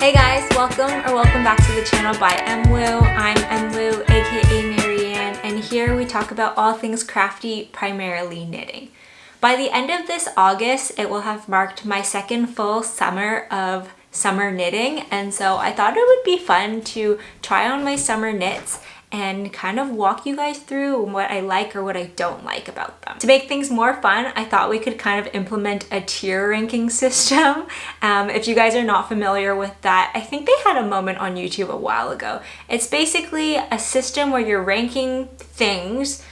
Hey guys, welcome back to the channel by bymwu. I'm bymwu, aka Marianne, and here we talk about all things crafty, primarily knitting. By the end of this August, it will have marked my second full summer of summer knitting, and so I thought it would be fun to try on my summer knits and kind of walk you guys through what I like or what I don't like about them. To make things more fun, I thought we could kind of implement a tier ranking system. If you guys are not familiar with that, I think they had a moment on YouTube a while ago. It's basically a system where you're ranking things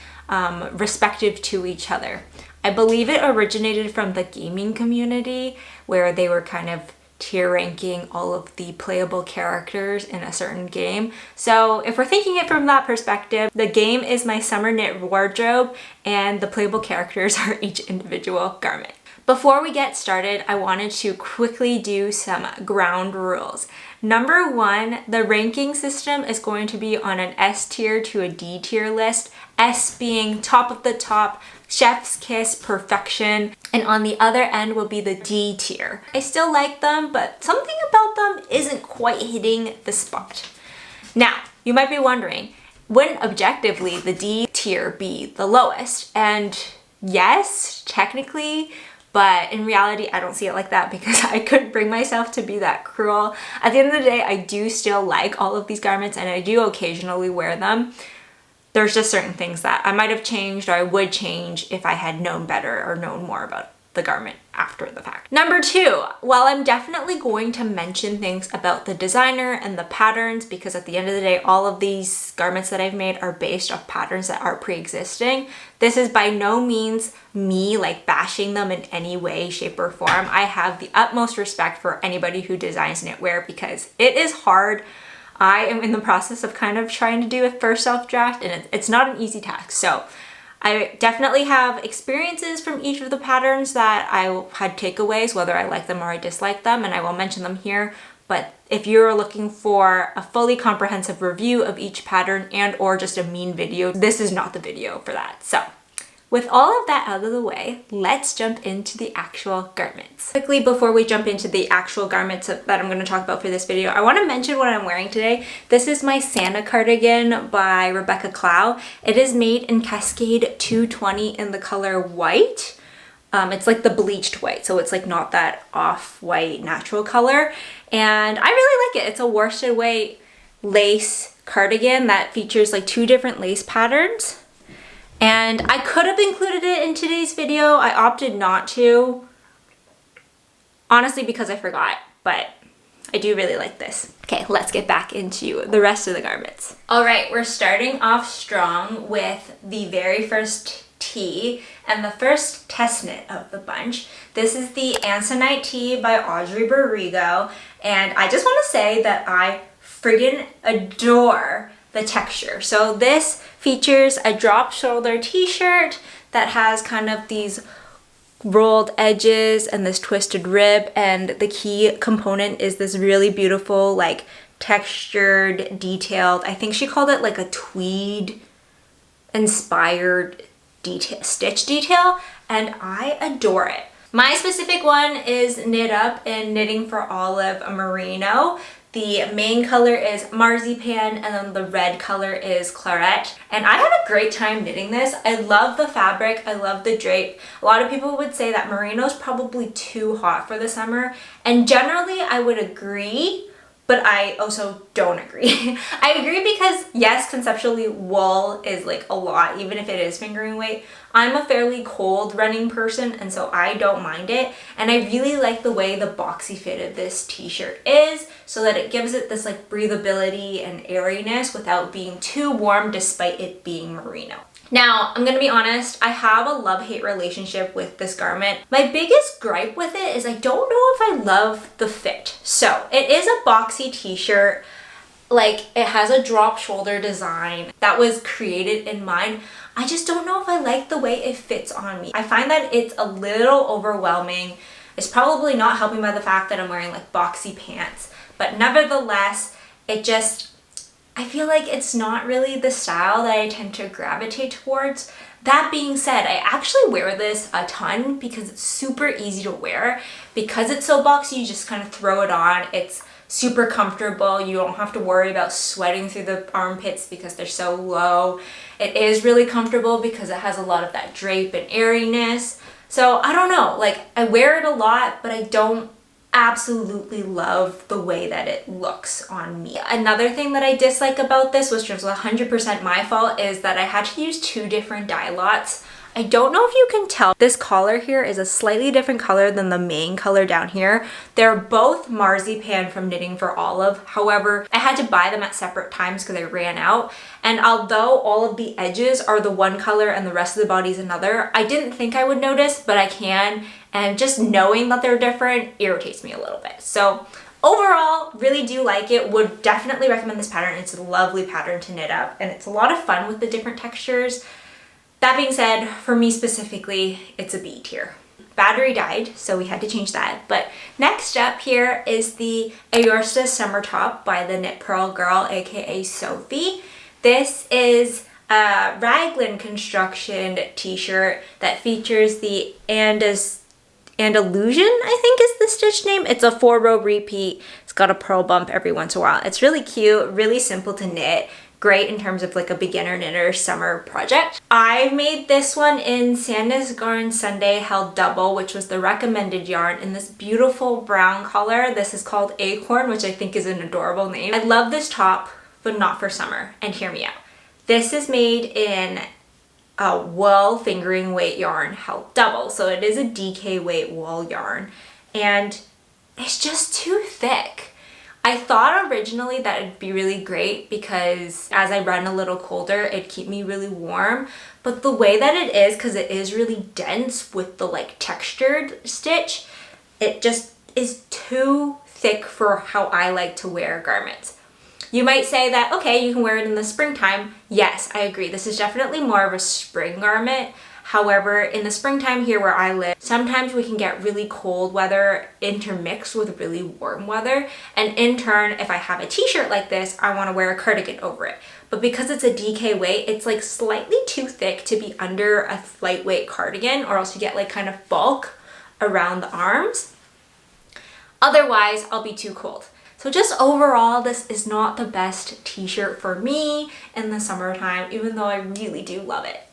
respective to each other. I believe it originated from the gaming community where they were kind of tier ranking all of the playable characters in a certain game. So if we're thinking it from that perspective, the game is my summer knit wardrobe and the playable characters are each individual garment. Before we get started, I wanted to quickly do some ground rules. Number one, the ranking system is going to be on an S tier to a D tier list. S being top of the top, chef's kiss, perfection, and on the other end will be the D tier. I still like them, but something about them isn't quite hitting the spot. Now, you might be wondering, wouldn't objectively the D tier be the lowest? And yes, technically, but in reality, I don't see it like that because I couldn't bring myself to be that cruel. At the end of the day, I do still like all of these garments and I do occasionally wear them. There's just certain things that I might have changed or I would change if I had known better or known more about the garment after the fact. Number two, while I'm definitely going to mention things about the designer and the patterns, because at the end of the day, all of these garments that I've made are based off patterns that are pre-existing. This is by no means me like bashing them in any way, shape, or form. I have the utmost respect for anybody who designs knitwear because it is hard. I am in the process of kind of trying to do a first self-draft and it's not an easy task. So I definitely have experiences from each of the patterns that I had takeaways, whether I like them or I dislike them, and I will mention them here. But if you're looking for a fully comprehensive review of each pattern and or just a mean video, this is not the video for that. So with all of that out of the way, let's jump into the actual garments. Quickly, before we jump into the actual garments that I'm going to talk about for this video, I want to mention what I'm wearing today. This is my Sanna cardigan by Clow. It is made in Cascade 220 in the color white. It's like the bleached white, so it's like not that off-white natural color. And I really like it. It's a worsted weight lace cardigan that features like two different lace patterns. And I could have included it in today's video. I opted not to, honestly because I forgot, but I do really like this. Okay, let's get back into the rest of the garments. All right, we're starting off strong with the very first tee and the first test knit of the bunch. This is the Aconite tee by Audrey Borrego, and I just want to say that I friggin' adore the texture. So this features a drop shoulder t-shirt that has kind of these rolled edges and this twisted rib, and the key component is this really beautiful like textured detailed, I think she called it like a tweed inspired stitch detail, and I adore it. My specific one is knit up in Knitting for Olive Merino. The main color is Marzipan and then the red color is Claret. And I had a great time knitting this. I love the fabric, I love the drape. A lot of people would say that merino is probably too hot for the summer, and generally I would agree, but I also don't agree. I agree because yes, conceptually wool is like a lot, even if it is fingering weight. I'm a fairly cold running person and so I don't mind it, and I really like the way the boxy fit of this t-shirt is, so that it gives it this like breathability and airiness without being too warm despite it being merino. Now, I'm gonna be honest, I have a love-hate relationship with this garment. My biggest gripe with it is I don't know if I love the fit. So, it is a boxy t-shirt. Like, it has a drop shoulder design that was created in mind. I just don't know if I like the way it fits on me. I find that it's a little overwhelming. It's probably not helping by the fact that I'm wearing like boxy pants, but nevertheless, it just, I feel like it's not really the style that I tend to gravitate towards. That being said, I actually wear this a ton because it's super easy to wear. Because it's so boxy, you just kind of throw it on. It's super comfortable. You don't have to worry about sweating through the armpits because they're so low. It is really comfortable because it has a lot of that drape and airiness. So I don't know, like I wear it a lot, but I don't absolutely love the way that it looks on me. Another thing that I dislike about this, which was 100% my fault, is that I had to use 2 different dye lots. I don't know if you can tell, this collar here is a slightly different color than the main color down here. They're both Marzipan from Knitting for Olive. However, I had to buy them at separate times because I ran out. And although all of the edges are the one color and the rest of the body is another, I didn't think I would notice, but I can. And just knowing that they're different irritates me a little bit. So overall, really do like it. Would definitely recommend this pattern. It's a lovely pattern to knit up and it's a lot of fun with the different textures. That being said, for me specifically, it's a B tier. Battery died, so we had to change that. But next up here is the Aosta Summer top by the Knit Pearl Girl, aka Sophie. This is a raglan construction t-shirt that features the Andalusian, I think is the stitch name. It's a 4-row repeat. It's got a purl bump every once in a while. It's really cute, really simple to knit. Great in terms of like a beginner knitter summer project. I made this one in Sanna's Garn Sunday Held Double, which was the recommended yarn, in this beautiful brown color. This is called Acorn, which I think is an adorable name. I love this top, but not for summer, and hear me out. This is made in a wool fingering weight yarn held double, so it is a DK weight wool yarn, and it's just too thick. I thought originally that it'd be really great because as I run a little colder, it'd keep me really warm. But the way that it is, because it is really dense with the like textured stitch, it just is too thick for how I like to wear garments. You might say that, okay, you can wear it in the springtime. Yes, I agree. This is definitely more of a spring garment. However, in the springtime here where I live, sometimes we can get really cold weather intermixed with really warm weather. And in turn, if I have a t-shirt like this, I want to wear a cardigan over it. But because it's a DK weight, it's like slightly too thick to be under a lightweight cardigan, or else you get like kind of bulk around the arms. Otherwise, I'll be too cold. So just overall, this is not the best t-shirt for me in the summertime, even though I really do love it.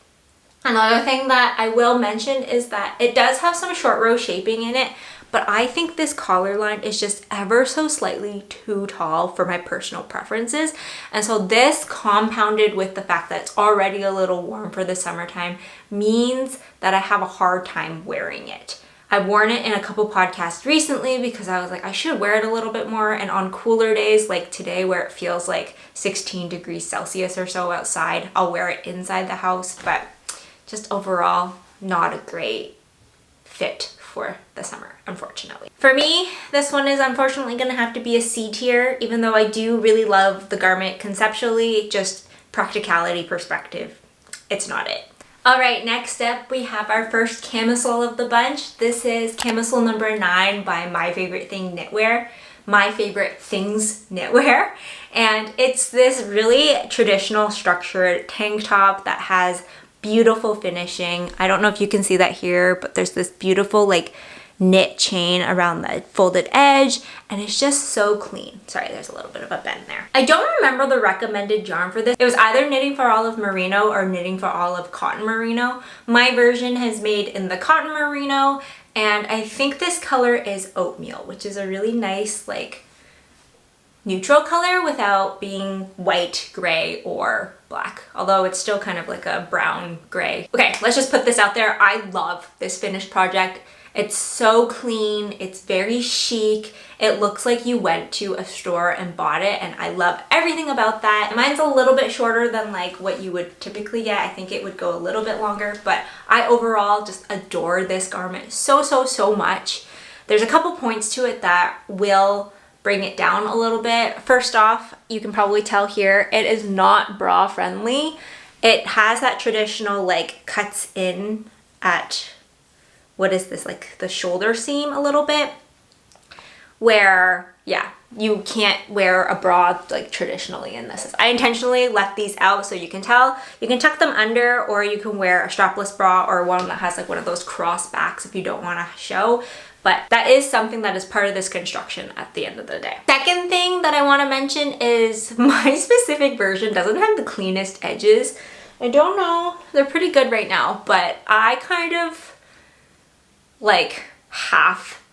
Another thing that I will mention is that it does have some short row shaping in it, but I think this collar line is just ever so slightly too tall for my personal preferences. And so this, compounded with the fact that it's already a little warm for the summertime, means that I have a hard time wearing it. I've worn it in a couple podcasts recently because I was like, I should wear it a little bit more. And on cooler days like today where it feels like 16 degrees Celsius or so outside, I'll wear it inside the house. But just overall, not a great fit for the summer, unfortunately. For me, this one is unfortunately gonna have to be a C tier, even though I do really love the garment conceptually, just practicality perspective, it's not it. All right, next up we have our first camisole of the bunch. This is camisole number 9 by My Favorite Thing Knitwear. My Favorite Things Knitwear. And it's this really traditional structured tank top that has beautiful finishing. I don't know if you can see that here, but there's this beautiful like knit chain around the folded edge, and it's just so clean. Sorry, there's a little bit of a bend there. I don't remember the recommended yarn for this. It was either Knitting for Olive Merino or Knitting for Olive Cotton Merino. My version has made in the Cotton Merino, and I think this color is Oatmeal, which is a really nice like neutral color without being white, gray, or black, although it's still kind of like a brown gray. Okay, let's just put this out there. I love this finished project. It's so clean, it's very chic. It looks like you went to a store and bought it, and I love everything about that. Mine's a little bit shorter than like what you would typically get. I think it would go a little bit longer, but I overall just adore this garment so much. There's a couple points to it that will bring it down a little bit. First off, you can probably tell here, it is not bra friendly. It has that traditional like cuts in at, what is this, like the shoulder seam a little bit, where yeah, you can't wear a bra like traditionally in this. I intentionally left these out so you can tell. You can tuck them under, or you can wear a strapless bra or one that has like one of those cross backs if you don't want to show. But that is something that is part of this construction at the end of the day. Second thing that I want to mention is my specific version doesn't have the cleanest edges. I don't know, they're pretty good right now, but I kind of like half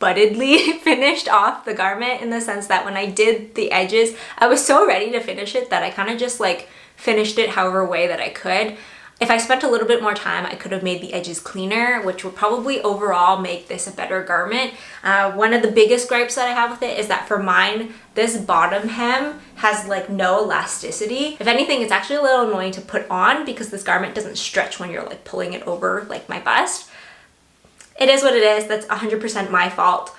buttedly finished off the garment, in the sense that when I did the edges, I was so ready to finish it that I kind of just like finished it however way that I could. If I spent a little bit more time, I could have made the edges cleaner, which would probably overall make this a better garment. One of the biggest gripes that I have with it is that for mine, this bottom hem has like no elasticity. If anything, it's actually a little annoying to put on because this garment doesn't stretch when you're like pulling it over like my bust. It is what it is. That's 100% my fault.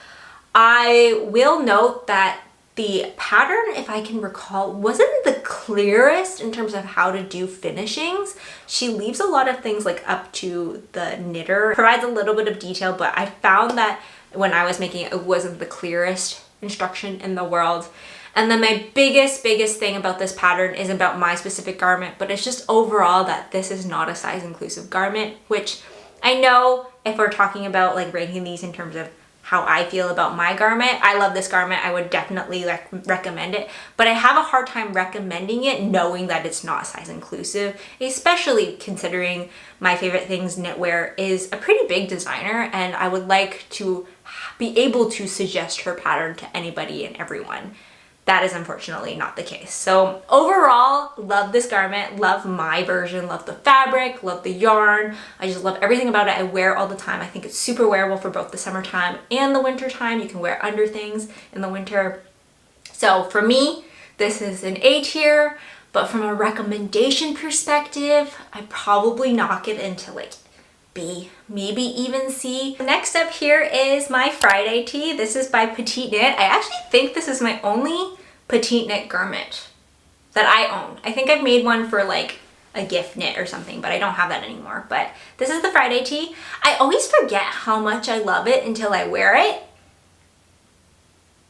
I will note that the pattern, if I can recall, wasn't the clearest in terms of how to do finishings. She leaves a lot of things like up to the knitter, provides a little bit of detail, but I found that when I was making it, it wasn't the clearest instruction in the world. And then my biggest thing about this pattern isn't about my specific garment, but it's just overall that this is not a size inclusive garment, which I know if we're talking about like ranking these in terms of how I feel about my garment, I love this garment. I would definitely recommend it, but I have a hard time recommending it knowing that it's not size inclusive, especially considering my favorite things knitwear is a pretty big designer, and I would like to be able to suggest her pattern to anybody and everyone. That is unfortunately not the case. So overall, love this garment, love my version, love the fabric, love the yarn. I just love everything about it. I wear it all the time. I think it's super wearable for both the summertime and the winter time. You can wear under things in the winter. So for me, this is an A tier, but from a recommendation perspective, I probably knock it into like B, maybe even C. Next up here is my Friday tee. This is by PetiteKnit. I actually think this is my only PetiteKnit garment that I own. I think I've made one for like a gift knit or something, but I don't have that anymore. But this is the Friday tee. I always forget how much I love it until I wear it.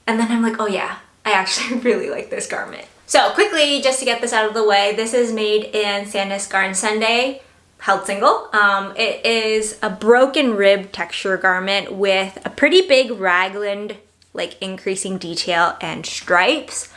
And then I'm like, oh yeah, I actually really like this garment. So quickly, just to get this out of the way, this is made in Sanna's Garden Sunday, held single. It is a broken rib texture garment with a pretty big raglan, like increasing detail and stripes.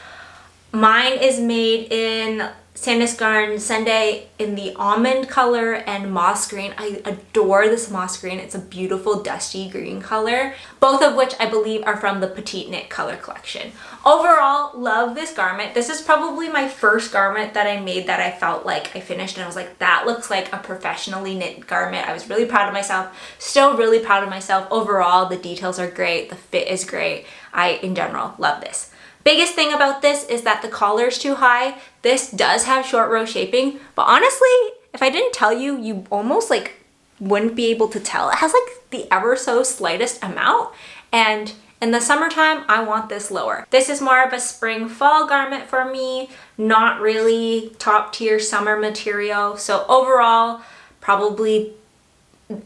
Mine is made in Sanna's Garden Sunday in the almond color and moss green. I adore this moss green. It's a beautiful dusty green color, both of which I believe are from the PetiteKnit color collection. Overall, love this garment. This is probably my first garment that I made that I felt like I finished and I was like, that looks like a professionally knit garment. I was really proud of myself, still really proud of myself. Overall, the details are great, the fit is great. I, in general, love this. Biggest thing about this is that the collar is too high. This does have short row shaping, but honestly, if I didn't tell you, you almost like wouldn't be able to tell. It has like the ever so slightest amount, and in the summertime, I want this lower. This is more of a spring fall garment for me, not really top tier summer material. So overall, probably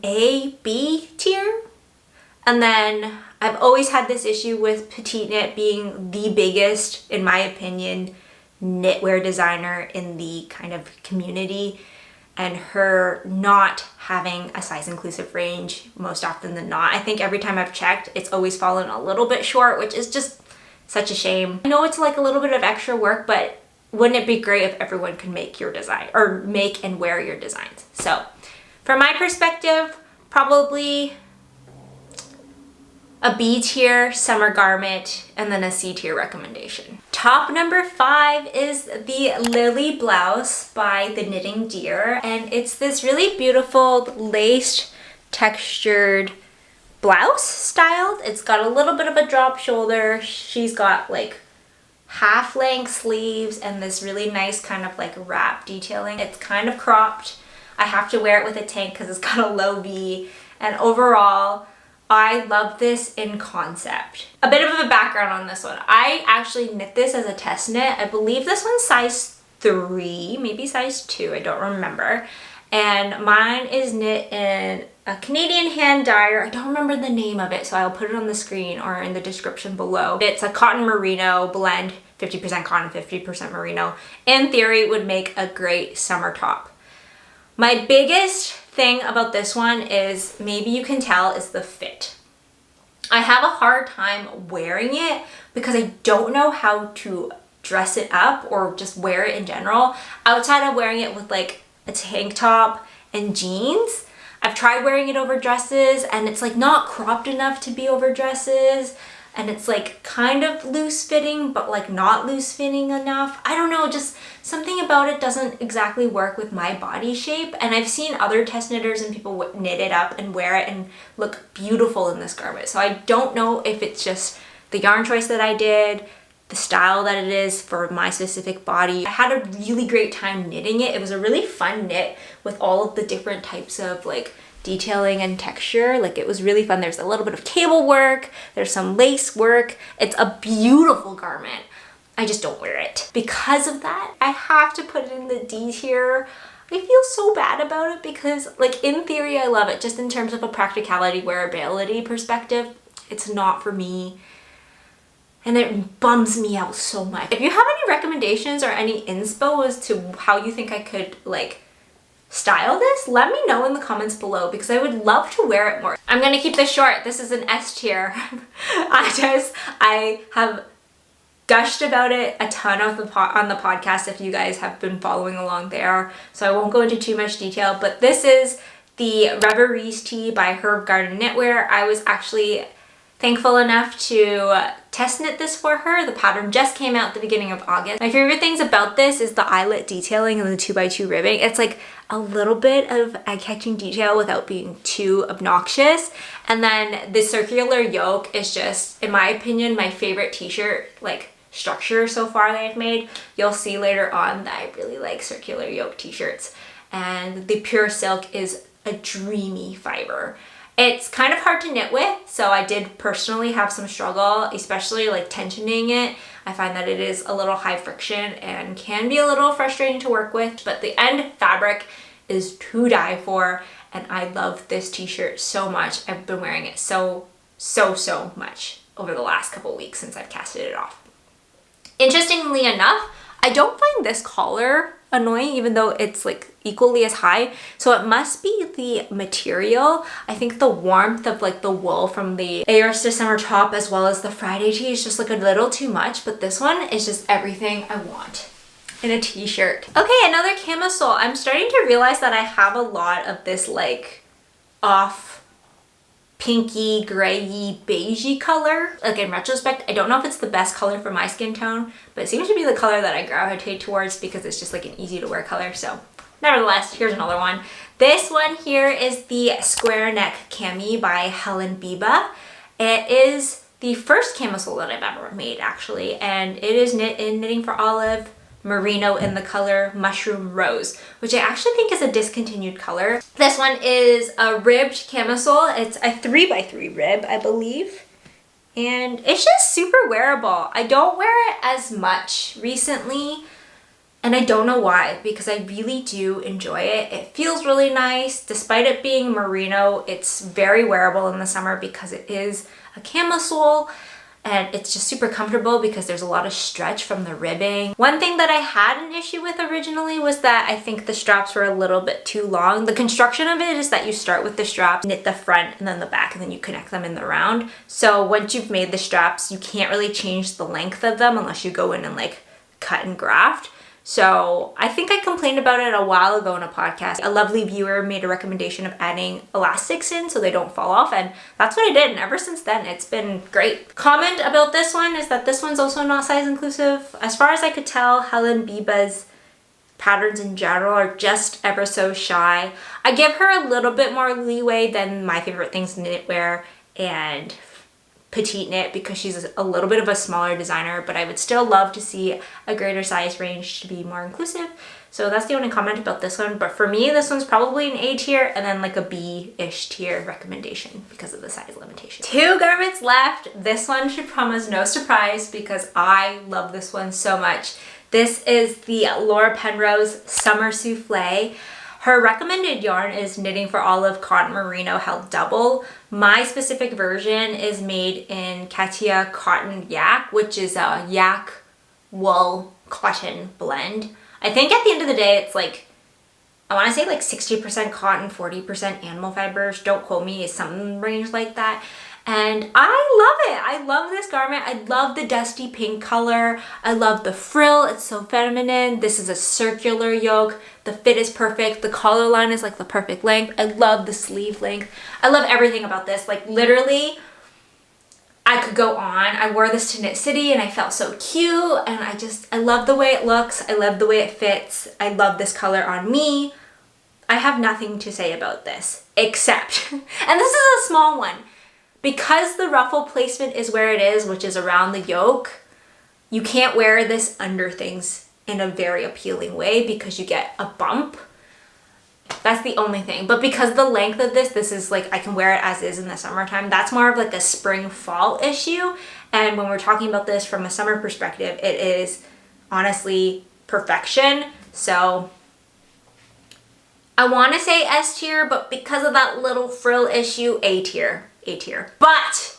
A, B tier. And then I've always had this issue with PetiteKnit being the biggest, in my opinion, knitwear designer in the kind of community, and her not having a size inclusive range most often than not. I think every time I've checked, it's always fallen a little bit short, which is just such a shame. I know it's like a little bit of extra work, but wouldn't it be great if everyone could make your design or make and wear your designs? So from my perspective, probably a B tier summer garment, and then a C tier recommendation. Top number 5 is the Lilly blouse by the Knitting Deer, and it's this really beautiful laced textured blouse styled. It's got a little bit of a drop shoulder. She's got like half length sleeves and this really nice kind of like wrap detailing. It's kind of cropped. I have to wear it with a tank because it's got a low V, and overall I love this in concept. A bit of a background on this one. I actually knit this as a test knit. I believe this one's size 3, maybe size 2, I don't remember. And mine is knit in a Canadian hand dyer. I don't remember the name of it, so I'll put it on the screen or in the description below. It's a cotton merino blend, 50% cotton, 50% merino. In theory, would make a great summer top. My biggest thing about this one is, maybe you can tell, is the fit. I have a hard time wearing it because I don't know how to dress it up or just wear it in general outside of wearing it with like a tank top and jeans. I've tried wearing it over dresses and it's like not cropped enough to be over dresses, and it's like kind of loose fitting but like not loose fitting enough. I don't know, just something about it doesn't exactly work with my body shape, and I've seen other test knitters and people knit it up and wear it and look beautiful in this garment. So I don't know if it's just the yarn choice that I did, the style that it is for my specific body. I had a really great time knitting it. It was a really fun knit with all of the different types of like detailing and texture. Like, it was really fun. There's a little bit of cable work, there's some lace work. It's a beautiful garment. I just don't wear it. Because of that, I have to put it in the D tier. I feel so bad about it because, like, in theory I love it. Just in terms of a practicality, wearability perspective, it's not for me. And it bums me out so much. If you have any recommendations or any inspo as to how you think I could like style this, let me know in the comments below because I would love to wear it more. I'm gonna keep this short. This is an S tier. I have gushed about it a ton on the podcast if you guys have been following along there. So I won't go into too much detail, but this is the Reveries tee by HerbGarden Knitwear. I was actually thankful enough to test knit this for her. The pattern just came out at the beginning of August. My favorite things about this is the eyelet detailing and the 2x2 ribbing. It's like a little bit of eye-catching detail without being too obnoxious. And then the circular yoke is just, in my opinion, my favorite t-shirt like structure so far that I've made. You'll see later on that I really like circular yoke t-shirts. And the pure silk is a dreamy fiber. It's kind of hard to knit with, so I did personally have some struggle, especially like tensioning it. I find that it is a little high friction and can be a little frustrating to work with, but the end fabric is to die for, and I love this t-shirt so much. I've been wearing it so much over the last couple of weeks since I've casted it off. Interestingly enough, I don't find this collar annoying, even though it's like equally as high. So it must be the material. I think the warmth of like the wool from the Aosta Summer top as well as the Friday tee is just like a little too much, but this one is just everything I want in a t-shirt. Okay, another camisole. I'm starting to realize that I have a lot of this like off pinky, grayy, beigey color. Like, in retrospect, I don't know if it's the best color for my skin tone, but it seems to be the color that I gravitate towards because it's just like an easy to wear color. So nevertheless, here's another one. This one here is the square neck cami by Helene Beba. It is the first camisole that I've ever made actually, and it is knit in Knitting for Olive merino in the color mushroom rose, which I actually think is a discontinued color. This one is a ribbed camisole. It's a 3x3 rib, I believe. And it's just super wearable. I don't wear it as much recently, and I don't know why, because I really do enjoy it. It feels really nice. Despite it being merino, it's very wearable in the summer because it is a camisole. And it's just super comfortable because there's a lot of stretch from the ribbing. One thing that I had an issue with originally was that I think the straps were a little bit too long. The construction of it is that you start with the straps, knit the front and then the back, and then you connect them in the round. So once you've made the straps, you can't really change the length of them unless you go in and like cut and graft. So I think I complained about it a while ago in a podcast. A lovely viewer made a recommendation of adding elastics in so they don't fall off, and that's what I did, and ever since then it's been great. Comment about this one is that this one's also not size inclusive. As far as I could tell, Helene Beba's patterns in general are just ever so shy. I give her a little bit more leeway than my favorite things, Knitwear and PetiteKnit, because she's a little bit of a smaller designer, but I would still love to see a greater size range to be more inclusive. So that's the only comment about this one, but for me this one's probably an A tier and then like a B-ish tier recommendation because of the size limitation. 2 garments left. This one should promise no surprise because I love this one so much. This is the Penrose Summer Souffle. Her recommended yarn is Knitting for Olive Cotton Merino held double. My specific version is made in Katia Cotton Yak, which is a yak wool cotton blend. I think at the end of the day, it's like, I want to say like 60% cotton, 40% animal fibers. Don't quote me, it's some range like that. And I love it. I love this garment. I love the dusty pink color. I love the frill. It's so feminine. This is a circular yoke. The fit is perfect. The collar line is like the perfect length. I love the sleeve length. I love everything about this. Like literally, I could go on. I wore this to Knit City and I felt so cute. And I love the way it looks. I love the way it fits. I love this color on me. I have nothing to say about this except, and this is a small one, because the ruffle placement is where it is, which is around the yoke, you can't wear this under things in a very appealing way because you get a bump. That's the only thing. But because the length of this is like, I can wear it as is in the summertime. That's more of like a spring fall issue. And when we're talking about this from a summer perspective, it is honestly perfection. So I want to say S tier, but because of that little frill issue, A tier. A tier. But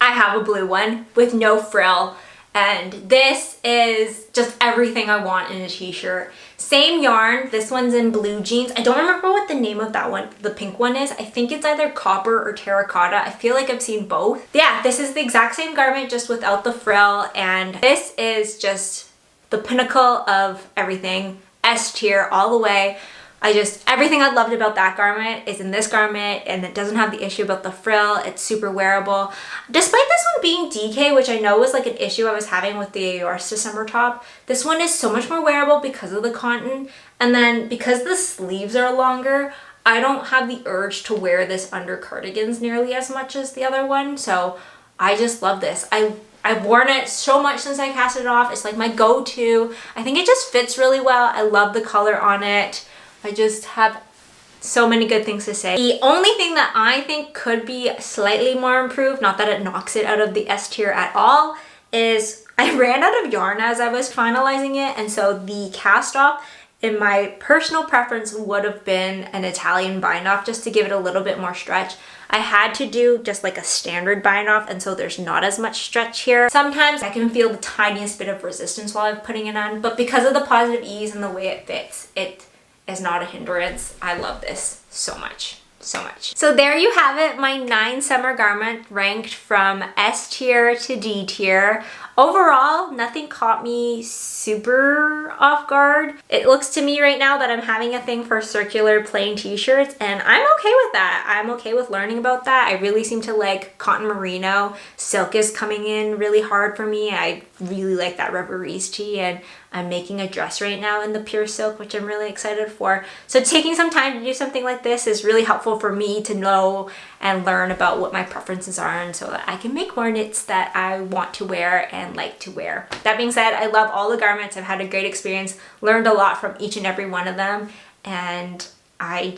I have a blue one with no frill, and this is just everything I want in a t-shirt. Same yarn. This one's in blue jeans. I don't remember what the name of that one, the pink one is. I think it's either copper or terracotta. I feel like I've seen both. Yeah, this is the exact same garment, just without the frill, and this is just the pinnacle of everything. S tier all the way. Everything I loved about that garment is in this garment, and it doesn't have the issue about the frill. It's super wearable. Despite this one being DK, which I know was like an issue I was having with the Aosta Summer top, this one is so much more wearable because of the cotton. And then because the sleeves are longer, I don't have the urge to wear this under cardigans nearly as much as the other one. So I just love this. I've worn it so much since I cast it off. It's like my go-to. I think it just fits really well. I love the color on it. I just have so many good things to say. The only thing that I think could be slightly more improved, not that it knocks it out of the S tier at all, is I ran out of yarn as I was finalizing it, and so the cast off, in my personal preference, would have been an Italian bind off just to give it a little bit more stretch. I had to do just like a standard bind off, and so there's not as much stretch here. Sometimes I can feel the tiniest bit of resistance while I'm putting it on, but because of the positive ease and the way it fits, it is not a hindrance. I love this so much, so much. So there you have it, my 9 summer garments ranked from S tier to D tier. Overall, nothing caught me super off guard. It looks to me right now that I'm having a thing for circular plain t-shirts, and I'm okay with that. I'm okay with learning about that. I really seem to like cotton merino. Silk is coming in really hard for me. I really like that Reveries tee, and I'm making a dress right now in the pure silk, which I'm really excited for. So taking some time to do something like this is really helpful for me to know and learn about what my preferences are, and so that I can make more knits that I want to wear and like to wear. That being said, I love all the garments. I've had a great experience, learned a lot from each and every one of them, and I'm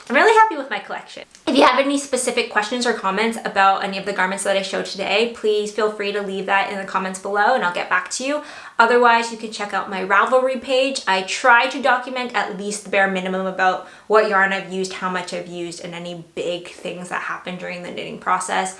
really happy with my collection. If you have any specific questions or comments about any of the garments that I showed today, please feel free to leave that in the comments below and I'll get back to you. Otherwise, you can check out my Ravelry page. I try to document at least the bare minimum about what yarn I've used, how much I've used, and any big things that happen during the knitting process.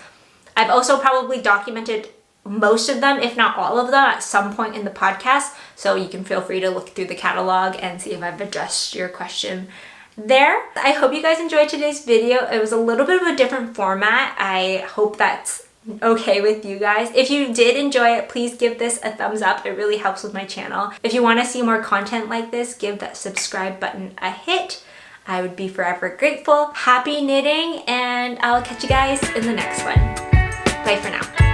I've also probably documented most of them, if not all of them, at some point in the podcast, so you can feel free to look through the catalog and see if I've addressed your question there. I hope you guys enjoyed today's video. It was a little bit of a different format. I hope that's okay with you guys. If you did enjoy it, please give this a thumbs up. It really helps with my channel. If you want to see more content like this, give that subscribe button a hit. I would be forever grateful. Happy knitting, and I'll catch you guys in the next one. Bye for now.